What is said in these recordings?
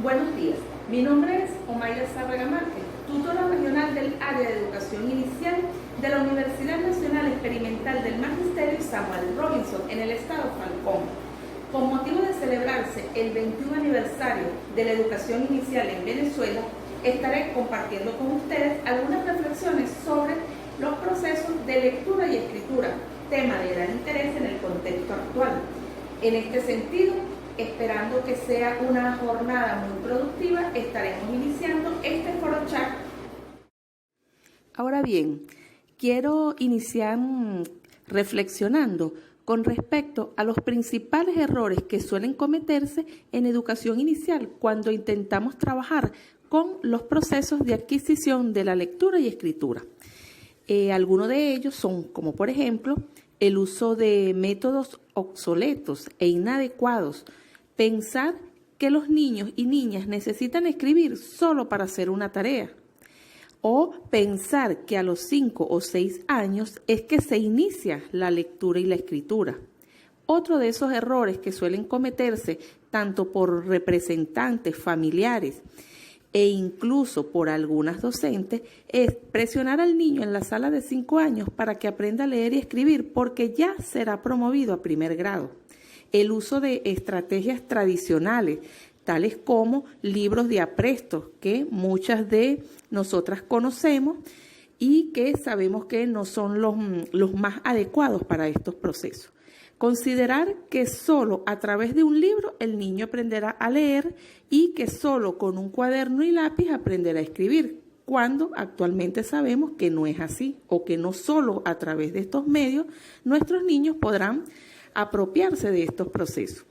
Buenos días, mi nombre es Omaira Sárraga Márquez, tutora regional del área de educación inicial de la Universidad Nacional Experimental del Magisterio Samuel Robinson en el estado Falcón. Con motivo de celebrarse el 21 aniversario de la educación inicial en Venezuela, estaré compartiendo con ustedes algunas reflexiones sobre los procesos de lectura y escritura, tema de gran interés en el contexto actual. En este sentido, esperando que sea una jornada muy productiva, estaremos iniciando este foro chat. Ahora bien, quiero iniciar reflexionando con respecto a los principales errores que suelen cometerse en educación inicial cuando intentamos trabajar con los procesos de adquisición de la lectura y escritura. Algunos de ellos son, como por ejemplo, el uso de métodos obsoletos e inadecuados, pensar que los niños y niñas necesitan escribir solo para hacer una tarea, o pensar que a los 5 o 6 años es que se inicia la lectura y la escritura. Otro de esos errores que suelen cometerse tanto por representantes familiares e incluso por algunas docentes es presionar al niño en la sala de 5 años para que aprenda a leer y escribir porque ya será promovido a primer grado. El uso de estrategias tradicionales, tales como libros de aprestos, que muchas de nosotras conocemos y que sabemos que no son los más adecuados para estos procesos. Considerar que solo a través de un libro el niño aprenderá a leer y que solo con un cuaderno y lápiz aprenderá a escribir, cuando actualmente sabemos que no es así, o que no solo a través de estos medios nuestros niños podrán apropiarse de estos procesos.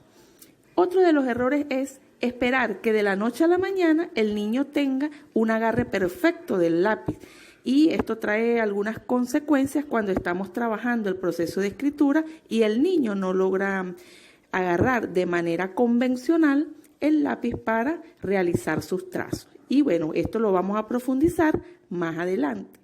Otro de los errores es esperar que de la noche a la mañana el niño tenga un agarre perfecto del lápiz. Y esto trae algunas consecuencias cuando estamos trabajando el proceso de escritura y el niño no logra agarrar de manera convencional el lápiz para realizar sus trazos. Y bueno, esto lo vamos a profundizar más adelante.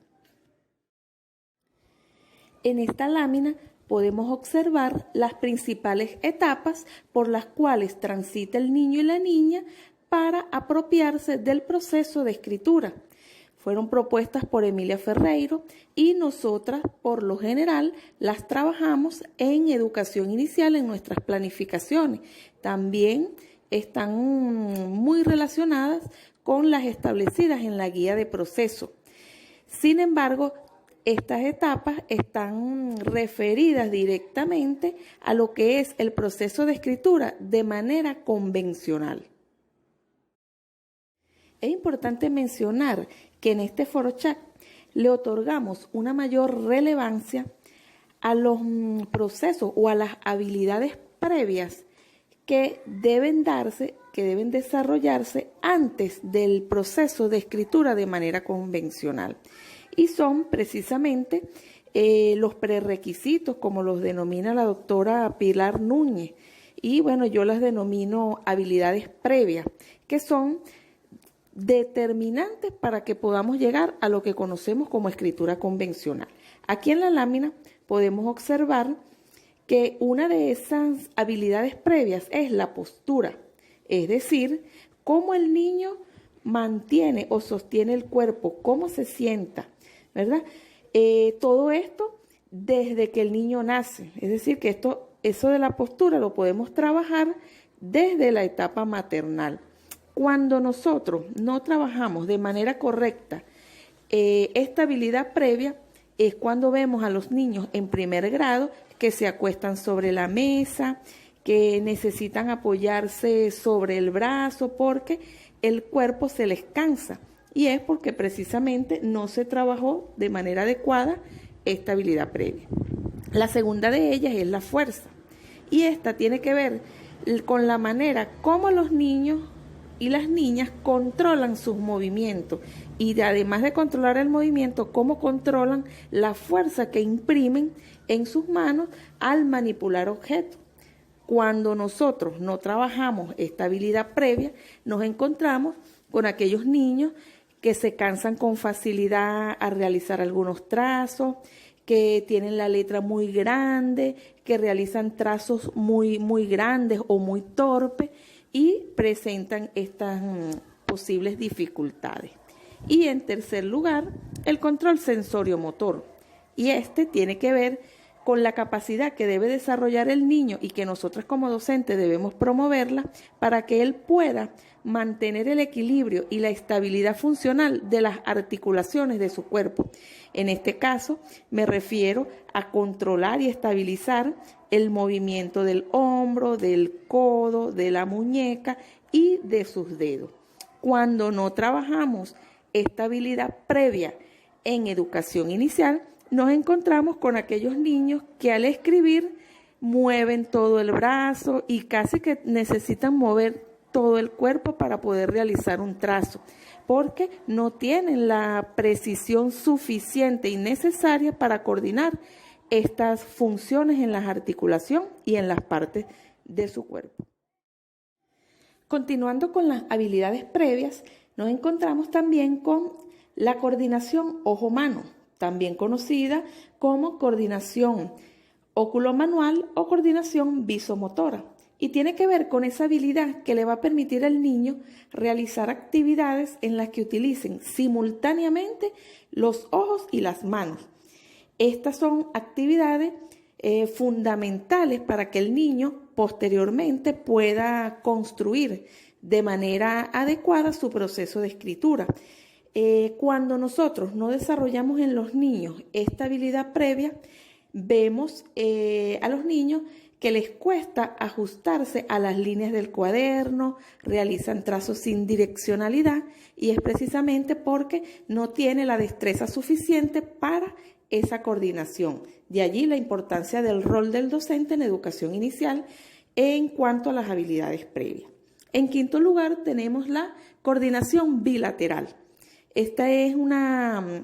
En esta lámina podemos observar las principales etapas por las cuales transita el niño y la niña para apropiarse del proceso de escritura. Fueron propuestas por Emilia Ferreiro y nosotras, por lo general, las trabajamos en educación inicial en nuestras planificaciones. También están muy relacionadas con las establecidas en la guía de proceso. Sin embargo, estas etapas están referidas directamente a lo que es el proceso de escritura de manera convencional. Es importante mencionar que en este foro chat le otorgamos una mayor relevancia a los procesos o a las habilidades previas que deben darse, que deben desarrollarse antes del proceso de escritura de manera convencional. Y son precisamente los prerequisitos, como los denomina la doctora Pilar Núñez. Y bueno, yo las denomino habilidades previas, que son determinantes para que podamos llegar a lo que conocemos como escritura convencional. Aquí en la lámina podemos observar que una de esas habilidades previas es la postura, es decir, cómo el niño mantiene o sostiene el cuerpo, cómo se sienta, ¿verdad? Todo esto desde que el niño nace, es decir, que eso de la postura lo podemos trabajar desde la etapa maternal. Cuando nosotros no trabajamos de manera correcta esta habilidad previa, es cuando vemos a los niños en primer grado que se acuestan sobre la mesa, que necesitan apoyarse sobre el brazo porque el cuerpo se les cansa. Y es porque precisamente no se trabajó de manera adecuada esta habilidad previa. La segunda de ellas es la fuerza. Y esta tiene que ver con la manera como los niños y las niñas controlan sus movimientos y además de controlar el movimiento, cómo controlan la fuerza que imprimen en sus manos al manipular objetos. Cuando nosotros no trabajamos esta habilidad previa, nos encontramos con aquellos niños que se cansan con facilidad a realizar algunos trazos, que tienen la letra muy grande, que realizan trazos muy grandes o muy torpes, y presentan estas posibles dificultades. Y en tercer lugar, el control sensorio-motor. Y este tiene que ver con la capacidad que debe desarrollar el niño y que nosotros como docentes debemos promoverla para que él pueda mantener el equilibrio y la estabilidad funcional de las articulaciones de su cuerpo. En este caso, me refiero a controlar y estabilizar el movimiento del hombro, del codo, de la muñeca y de sus dedos. Cuando no trabajamos esta habilidad previa en educación inicial, nos encontramos con aquellos niños que al escribir mueven todo el brazo y casi que necesitan mover todo el cuerpo para poder realizar un trazo, porque no tienen la precisión suficiente y necesaria para coordinar estas funciones en la articulación y en las partes de su cuerpo. Continuando con las habilidades previas, nos encontramos también con la coordinación ojo-mano, también conocida como coordinación óculo-manual o coordinación visomotora. Y tiene que ver con esa habilidad que le va a permitir al niño realizar actividades en las que utilicen simultáneamente los ojos y las manos. Estas son actividades fundamentales para que el niño posteriormente pueda construir de manera adecuada su proceso de escritura. Cuando nosotros no desarrollamos en los niños esta habilidad previa, vemos a los niños que les cuesta ajustarse a las líneas del cuaderno, realizan trazos sin direccionalidad y es precisamente porque no tiene la destreza suficiente para esa coordinación. De allí la importancia del rol del docente en educación inicial en cuanto a las habilidades previas. En quinto lugar tenemos la coordinación bilateral. Esta es una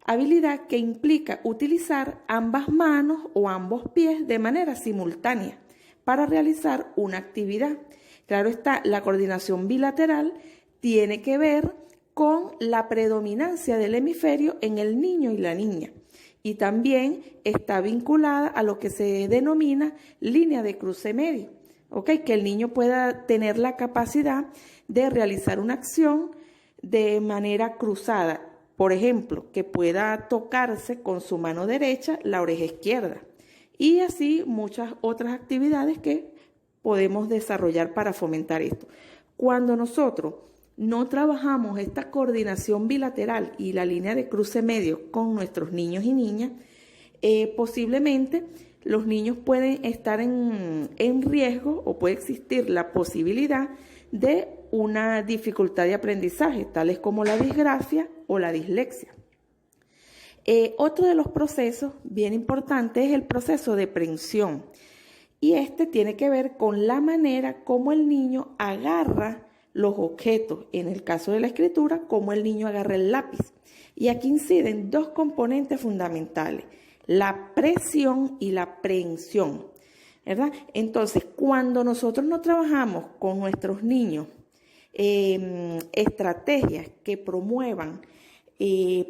habilidad que implica utilizar ambas manos o ambos pies de manera simultánea para realizar una actividad. Claro está, la coordinación bilateral tiene que ver con la predominancia del hemisferio en el niño y la niña y también está vinculada a lo que se denomina línea de cruce medio, que el niño pueda tener la capacidad de realizar una acción de manera cruzada. Por ejemplo, que pueda tocarse con su mano derecha la oreja izquierda y así muchas otras actividades que podemos desarrollar para fomentar esto. Cuando nosotros no trabajamos esta coordinación bilateral y la línea de cruce medio con nuestros niños y niñas, posiblemente los niños pueden estar en riesgo o puede existir la posibilidad de una dificultad de aprendizaje, tales como la disgrafia o la dislexia. Otro de los procesos bien importantes es el proceso de prensión y este tiene que ver con la manera como el niño agarra los objetos, en el caso de la escritura, como el niño agarra el lápiz. Y aquí inciden dos componentes fundamentales, la presión y la prehensión, ¿verdad? Entonces, cuando nosotros no trabajamos con nuestros niños estrategias que promuevan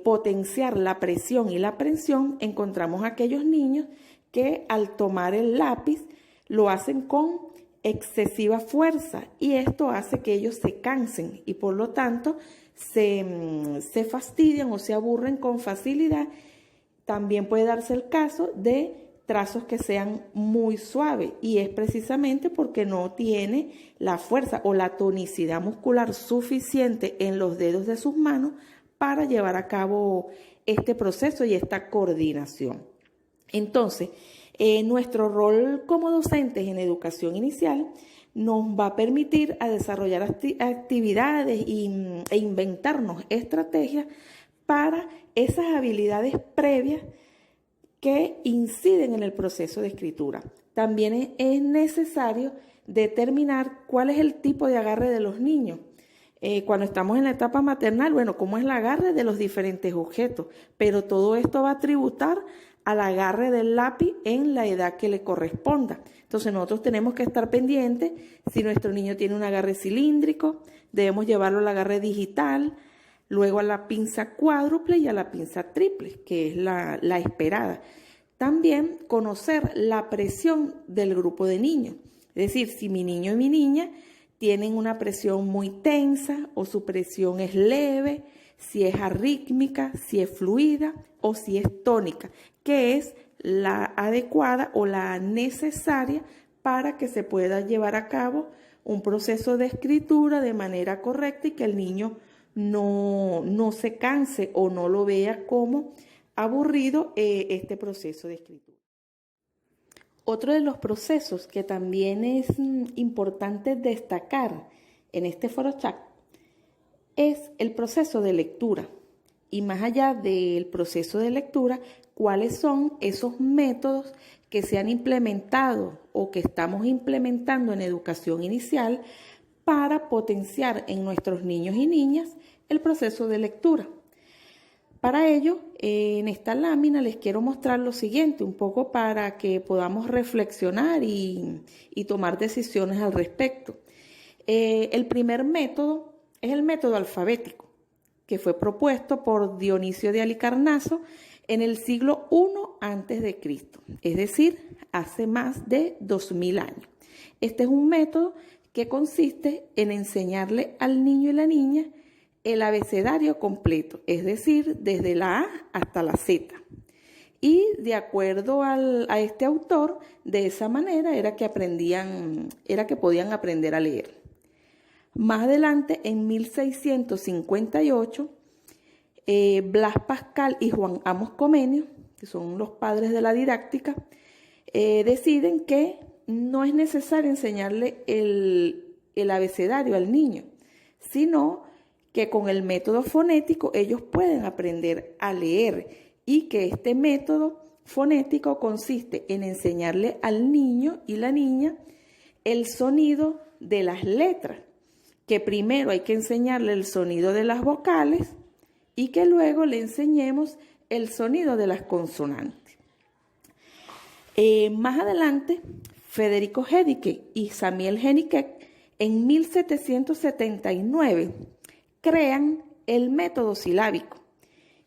potenciar la presión y la prensión, encontramos aquellos niños que al tomar el lápiz lo hacen con excesiva fuerza y esto hace que ellos se cansen y por lo tanto se fastidian o se aburren con facilidad. También puede darse el caso de trazos que sean muy suaves y es precisamente porque no tiene la fuerza o la tonicidad muscular suficiente en los dedos de sus manos para llevar a cabo este proceso y esta coordinación. Entonces, nuestro rol como docentes en educación inicial nos va a permitir a desarrollar actividades e inventarnos estrategias para esas habilidades previas que inciden en el proceso de escritura. También es necesario determinar cuál es el tipo de agarre de los niños. Cuando estamos en la etapa maternal, bueno, cómo es el agarre de los diferentes objetos, pero todo esto va a tributar al agarre del lápiz en la edad que le corresponda. Entonces nosotros tenemos que estar pendientes si nuestro niño tiene un agarre cilíndrico, debemos llevarlo al agarre digital, luego a la pinza cuádruple y a la pinza triple, que es la esperada. También conocer la presión del grupo de niños, es decir, si mi niño y mi niña tienen una presión muy tensa o su presión es leve, si es arrítmica, si es fluida o si es tónica, que es la adecuada o la necesaria para que se pueda llevar a cabo un proceso de escritura de manera correcta y que el niño no se canse o no lo vea como aburrido este proceso de escritura. Otro de los procesos que también es importante destacar en este foro chat es el proceso de lectura. Y más allá del proceso de lectura, ¿cuáles son esos métodos que se han implementado o que estamos implementando en educación inicial para potenciar en nuestros niños y niñas el proceso de lectura? Para ello, en esta lámina les quiero mostrar lo siguiente, un poco para que podamos reflexionar y tomar decisiones al respecto. El primer método es el método alfabético, que fue propuesto por Dionisio de Halicarnaso en el siglo I a.C., es decir, hace más de 2000 años. Este es un método que consiste en enseñarle al niño y la niña el abecedario completo, es decir, desde la A hasta la Z. Y de acuerdo a este autor, de esa manera era que podían aprender a leer. Más adelante, en 1658, Blas Pascal y Juan Amos Comenius, que son los padres de la didáctica, deciden que no es necesario enseñarle el abecedario al niño, sino que con el método fonético ellos pueden aprender a leer y que este método fonético consiste en enseñarle al niño y la niña el sonido de las letras, que primero hay que enseñarle el sonido de las vocales y que luego le enseñemos el sonido de las consonantes. Más adelante, Federico Henike y Samuel Henike en 1779 crean el método silábico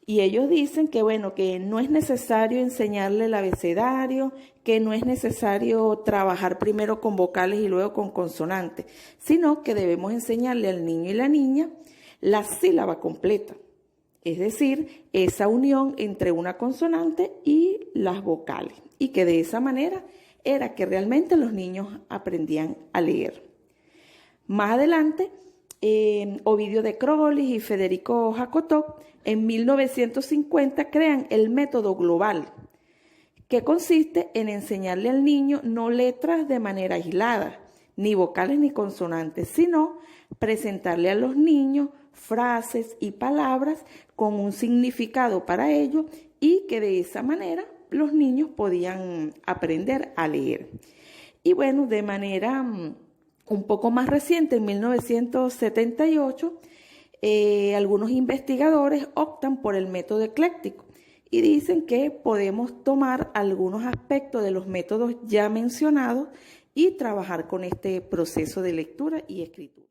y ellos dicen que que no es necesario enseñarle el abecedario, que no es necesario trabajar primero con vocales y luego con consonantes, sino que debemos enseñarle al niño y la niña la sílaba completa, es decir, esa unión entre una consonante y las vocales, y que de esa manera era que realmente los niños aprendían a leer. Más adelante, Ovidio de Crolis y Federico Jacotot en 1950 crean el método global, que consiste en enseñarle al niño no letras de manera aislada, ni vocales ni consonantes, sino presentarle a los niños frases y palabras con un significado para ellos y que de esa manera los niños podían aprender a leer. Y de manera un poco más reciente, en 1978, algunos investigadores optan por el método ecléctico y dicen que podemos tomar algunos aspectos de los métodos ya mencionados y trabajar con este proceso de lectura y escritura.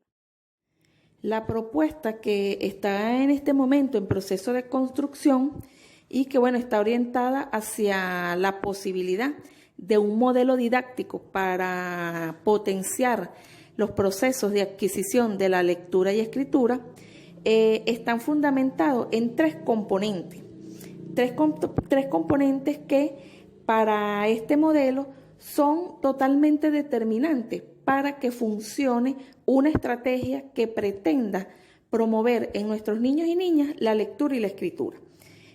La propuesta que está en este momento en proceso de construcción y que está orientada hacia la posibilidad de un modelo didáctico para potenciar los procesos de adquisición de la lectura y escritura, están fundamentados en tres componentes que para este modelo son totalmente determinantes para que funcione una estrategia que pretenda promover en nuestros niños y niñas la lectura y la escritura.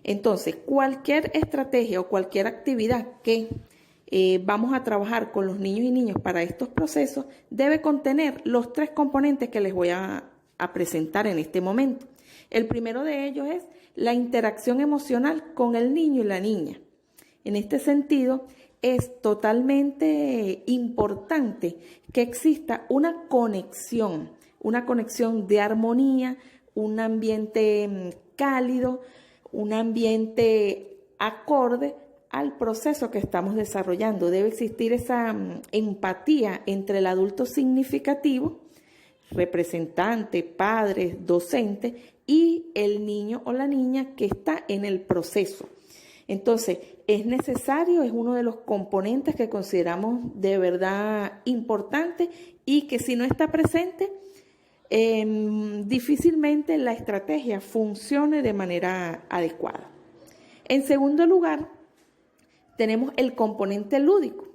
Entonces, cualquier estrategia o cualquier actividad que vamos a trabajar con los niños y niñas para estos procesos debe contener los tres componentes que les voy a presentar en este momento. El primero de ellos es la interacción emocional con el niño y la niña. En este sentido, es totalmente importante que exista una conexión de armonía, un ambiente cálido, un ambiente acorde al proceso que estamos desarrollando. Debe existir esa empatía entre el adulto significativo, representante, padre, docente, y el niño o la niña que está en el proceso. Entonces, es necesario, es uno de los componentes que consideramos de verdad importante y que si no está presente, difícilmente la estrategia funcione de manera adecuada. En segundo lugar, tenemos el componente lúdico,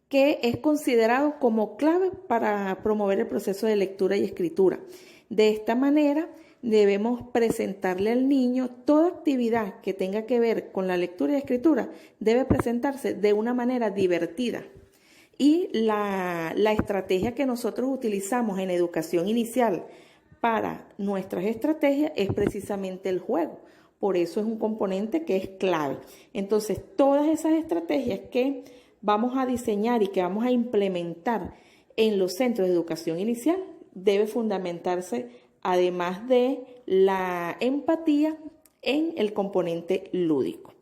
que es considerado como clave para promover el proceso de lectura y escritura. De esta manera, debemos presentarle al niño toda actividad que tenga que ver con la lectura y escritura, debe presentarse de una manera divertida. Y la estrategia que nosotros utilizamos en educación inicial para nuestras estrategias es precisamente el juego. Por eso es un componente que es clave. Entonces, todas esas estrategias que vamos a diseñar y que vamos a implementar en los centros de educación inicial debe fundamentarse, además de la empatía, en el componente lúdico.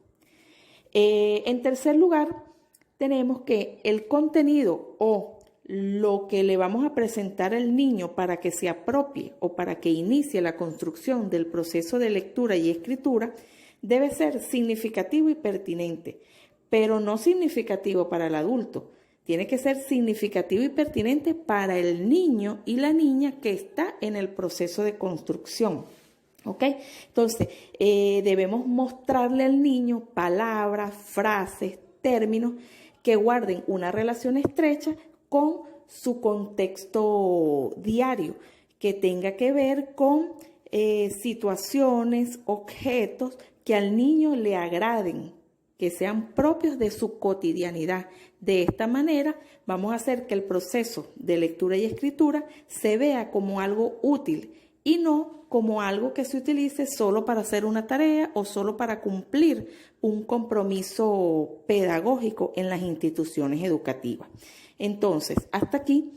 En tercer lugar, tenemos que el contenido o lo que le vamos a presentar al niño para que se apropie o para que inicie la construcción del proceso de lectura y escritura debe ser significativo y pertinente, pero no significativo para el adulto. Tiene que ser significativo y pertinente para el niño y la niña que está en el proceso de construcción. ¿Ok? Entonces, debemos mostrarle al niño palabras, frases, términos que guarden una relación estrecha con su contexto diario, que tenga que ver con situaciones, objetos que al niño le agraden, que sean propios de su cotidianidad. De esta manera vamos a hacer que el proceso de lectura y escritura se vea como algo útil y no como algo que se utilice solo para hacer una tarea o solo para cumplir un compromiso pedagógico en las instituciones educativas. Entonces, hasta aquí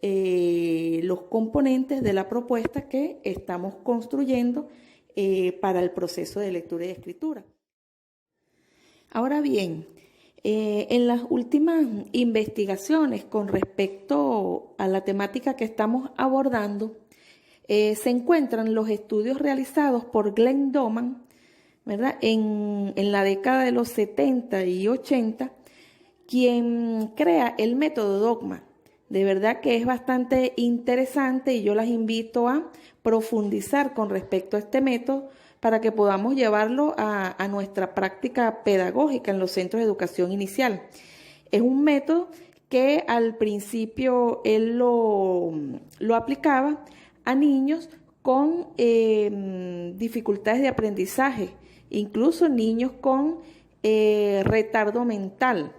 los componentes de la propuesta que estamos construyendo para el proceso de lectura y escritura. Ahora bien, en las últimas investigaciones con respecto a la temática que estamos abordando, se encuentran los estudios realizados por Glenn Doman, ¿verdad? En la década de los 70 y 80, quien crea el método Dogma. De verdad que es bastante interesante y yo las invito a profundizar con respecto a este método para que podamos llevarlo a nuestra práctica pedagógica en los centros de educación inicial. Es un método que al principio él lo aplicaba a niños con dificultades de aprendizaje, incluso niños con retardo mental.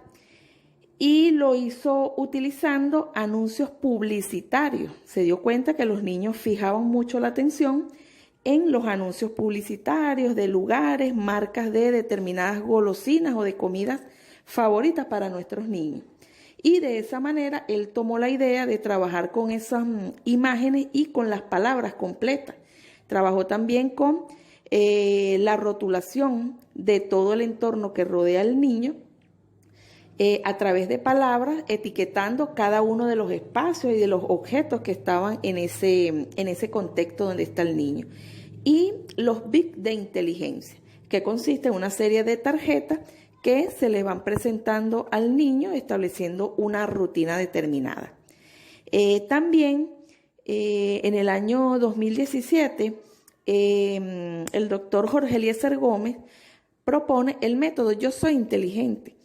Y lo hizo utilizando anuncios publicitarios. Se dio cuenta que los niños fijaban mucho la atención en los anuncios publicitarios de lugares, marcas de determinadas golosinas o de comidas favoritas para nuestros niños. Y de esa manera él tomó la idea de trabajar con esas imágenes y con las palabras completas. Trabajó también con la rotulación de todo el entorno que rodea al niño a través de palabras, etiquetando cada uno de los espacios y de los objetos que estaban en ese contexto donde está el niño. Y los bits de inteligencia, que consiste en una serie de tarjetas que se le van presentando al niño estableciendo una rutina determinada. También en el año 2017, el doctor Jorge Eliezer Gómez propone el método Yo Soy Inteligente,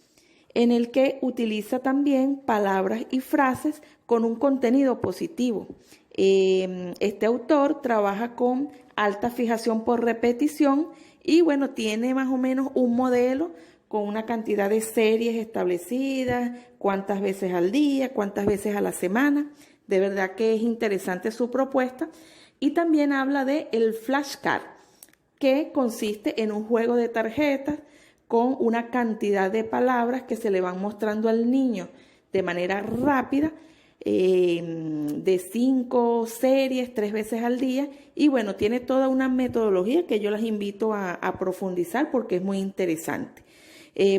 en el que utiliza también palabras y frases con un contenido positivo. Este autor trabaja con alta fijación por repetición y bueno, tiene más o menos un modelo con una cantidad de series establecidas, cuántas veces al día, cuántas veces a la semana. De verdad que es interesante su propuesta. Y también habla de el flashcard, que consiste en un juego de tarjetas con una cantidad de palabras que se le van mostrando al niño de manera rápida, de 5 series, 3 veces al día. Y bueno, tiene toda una metodología que yo las invito a profundizar porque es muy interesante.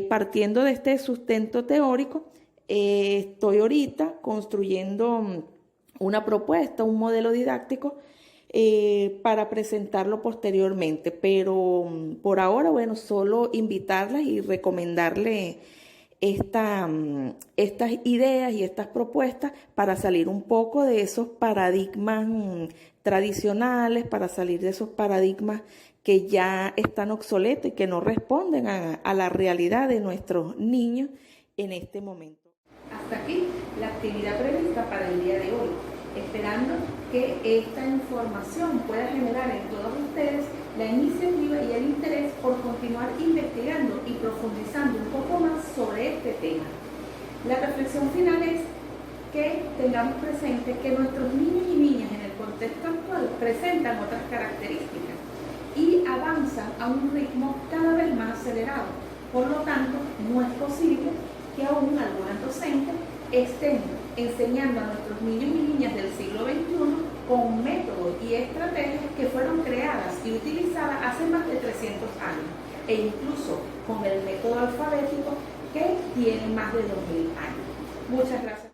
Partiendo de este sustento teórico, estoy ahorita construyendo una propuesta, un modelo didáctico para presentarlo posteriormente. Pero por ahora, bueno, solo invitarlas y recomendarles estas ideas y estas propuestas para salir un poco de esos paradigmas tradicionales, para salir de esos paradigmas que ya están obsoletos y que no responden a la realidad de nuestros niños en este momento. Hasta aquí la actividad prevista para el día de hoy, esperando que esta información pueda generar en todos ustedes la iniciativa y el interés por continuar investigando y profundizando un poco más sobre este tema. La reflexión final es que tengamos presente que nuestros niños y niñas en el contexto actual presentan otras características y avanzan a un ritmo cada vez más acelerado. Por lo tanto, no es posible que aún algunas docentes estén enseñando a nuestros niños y niñas del siglo XXI con métodos y estrategias que fueron creadas y utilizadas hace más de 300 años, e incluso con el método alfabético que tiene más de 2000 años. Muchas gracias.